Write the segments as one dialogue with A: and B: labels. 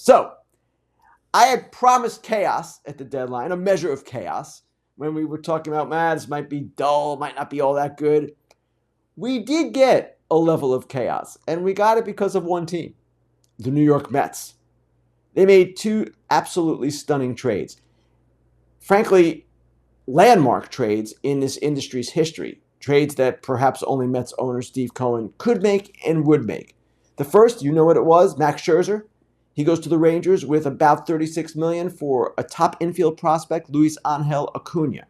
A: So I had promised chaos at the deadline, a measure of chaos, when we were talking about, man, this might be dull, might not be all that good. We did get a level of chaos, and we got it because of one team, the New York Mets. They made two absolutely stunning trades. Frankly, landmark trades in this industry's history. Trades that perhaps only Mets owner Steve Cohen could make and would make. The first, you know what it was, Max Scherzer. He goes to the Rangers with about $36 million for a top infield prospect, Luis Angel Acuna.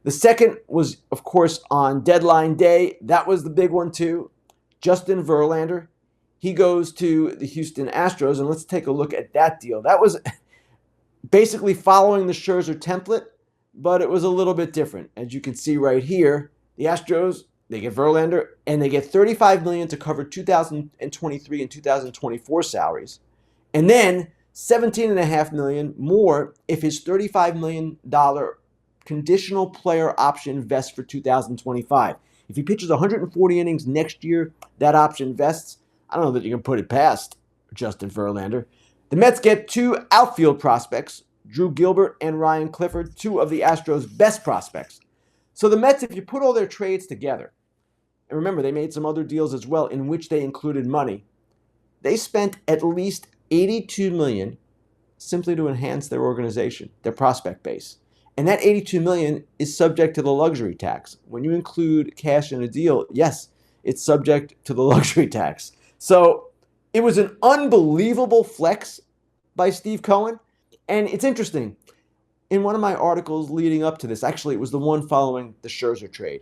A: The second was, of course, on deadline day. That was the big one, too. Justin Verlander. He goes to the Houston Astros, and let's take a look at that deal. That was basically following the Scherzer template, but it was a little bit different. As you can see right here, the Astros, they get Verlander, and they get $35 million to cover 2023 and 2024 salaries. And then $17.5 million more if his $35 million conditional player option vests for 2025. If he pitches 140 innings next year, that option vests. I don't know that you can put it past Justin Verlander. The Mets get two outfield prospects, Drew Gilbert and Ryan Clifford, two of the Astros' best prospects. So the Mets, if you put all their trades together, and remember, they made some other deals as well in which they included money, they spent at least $82 million simply to enhance their organization, their prospect base. And that $82 million is subject to the luxury tax. When you include cash in a deal, yes, it's subject to the luxury tax. So it was an unbelievable flex by Steve Cohen. And it's interesting. In one of my articles leading up to this, actually it was the one following the Scherzer trade,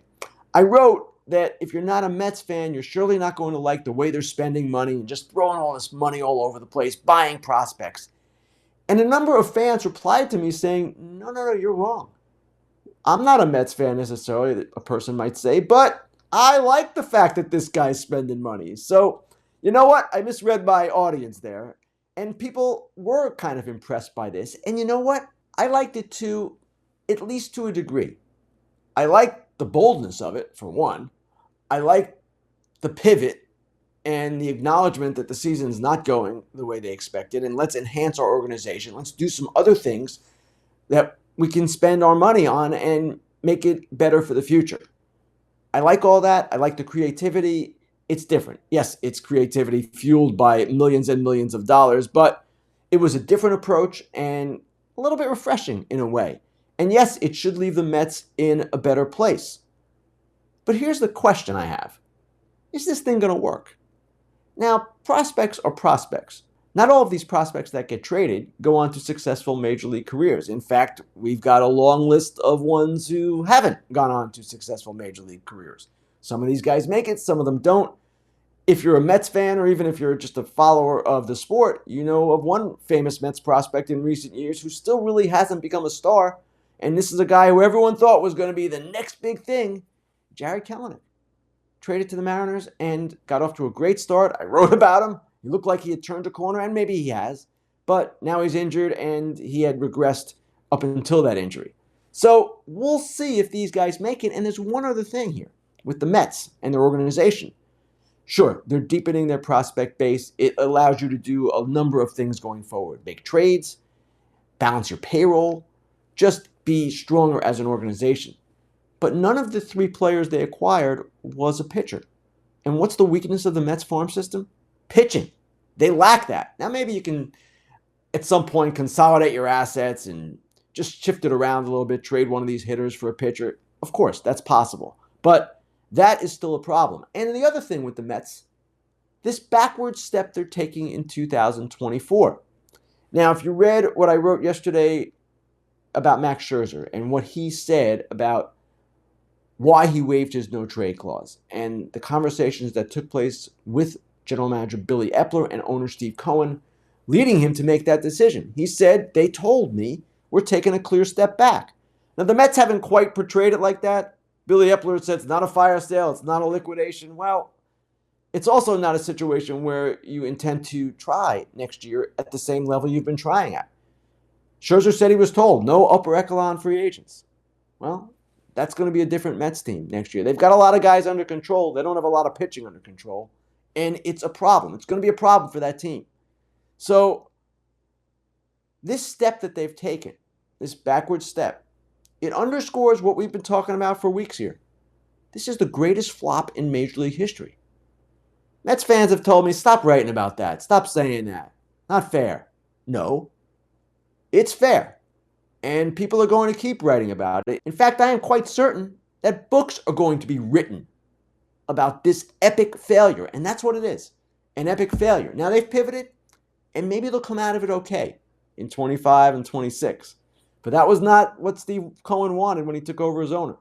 A: I wrote that if you're not a Mets fan, you're surely not going to like the way they're spending money and just throwing all this money all over the place, buying prospects. And a number of fans replied to me saying, no, you're wrong. I'm not a Mets fan necessarily, a person might say, but I like the fact that this guy's spending money. So, you know what? I misread my audience there. And people were kind of impressed by this. And you know what? I liked it too, at least to a degree. I liked the boldness of it, for one. I liked the pivot and the acknowledgement that the season's not going the way they expected, and let's enhance our organization. Let's do some other things that we can spend our money on and make it better for the future. I like all that. I like the creativity. It's different. Yes, it's creativity fueled by millions and millions of dollars, but it was a different approach and a little bit refreshing in a way. And yes, it should leave the Mets in a better place. But here's the question I have. Is this thing going to work? Now, prospects are prospects. Not all of these prospects that get traded go on to successful major league careers. In fact, we've got a long list of ones who haven't gone on to successful major league careers. Some of these guys make it, some of them don't. If you're a Mets fan or even if you're just a follower of the sport, you know of one famous Mets prospect in recent years who still really hasn't become a star. And this is a guy who everyone thought was going to be the next big thing, Jarred Kelenic. Traded to the Mariners and got off to a great start. I wrote about him. He looked like he had turned a corner, and maybe he has. But now he's injured, and he had regressed up until that injury. So we'll see if these guys make it. And there's one other thing here with the Mets and their organization. Sure, they're deepening their prospect base. It allows you to do a number of things going forward. Make trades, balance your payroll, just be stronger as an organization. But none of the three players they acquired was a pitcher. And what's the weakness of the Mets farm system? Pitching. They lack that. Now maybe you can, at some point, consolidate your assets and just shift it around a little bit, trade one of these hitters for a pitcher. Of course, that's possible. But that is still a problem. And the other thing with the Mets, this backward step they're taking in 2024. Now, if you read what I wrote yesterday about Max Scherzer and what he said about why he waived his no-trade clause and the conversations that took place with general manager Billy Epler and owner Steve Cohen, leading him to make that decision. He said, they told me we're taking a clear step back. Now, the Mets haven't quite portrayed it like that. Billy Epler said it's not a fire sale, it's not a liquidation. Well, it's also not a situation where you intend to try next year at the same level you've been trying at. Scherzer said he was told no upper echelon free agents. Well, that's going to be a different Mets team next year. They've got a lot of guys under control. They don't have a lot of pitching under control. And it's a problem. It's going to be a problem for that team. So This step that they've taken, this backward step, it underscores what we've been talking about for weeks here. This is the greatest flop in Major League history. Mets fans have told me, stop writing about that. Stop saying that. Not fair. No, it's fair. And people are going to keep writing about it. In fact, I am quite certain that books are going to be written about this epic failure. And that's what it is, an epic failure. Now they've pivoted, and maybe they'll come out of it okay in 25 and 26. But that was not what Steve Cohen wanted when he took over as owner.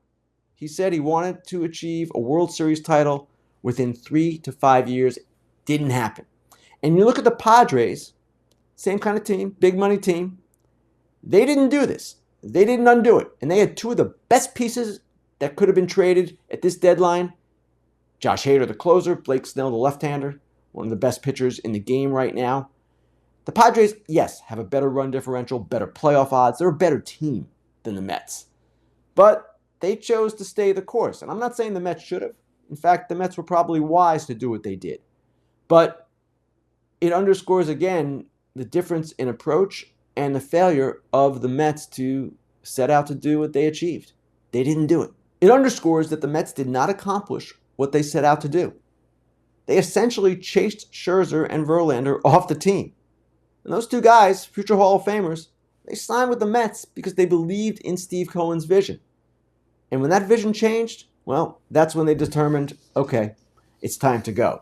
A: He said he wanted to achieve a World Series title within 3 to 5 years. Didn't happen. And you look at the Padres, same kind of team, big money team. They didn't do this. They didn't undo it. And they had two of the best pieces that could have been traded at this deadline. Josh Hader, the closer, Blake Snell, the left-hander, one of the best pitchers in the game right now. The Padres, yes, have a better run differential, better playoff odds. They're a better team than the Mets. But they chose to stay the course. And I'm not saying the Mets should have. In fact, the Mets were probably wise to do what they did. But it underscores, again, the difference in approach and the failure of the Mets to set out to do what they achieved. They didn't do it. It underscores that the Mets did not accomplish what they set out to do. They essentially chased Scherzer and Verlander off the team. And those two guys, future Hall of Famers, they signed with the Mets because they believed in Steve Cohen's vision. And when that vision changed, well, that's when they determined, okay, it's time to go.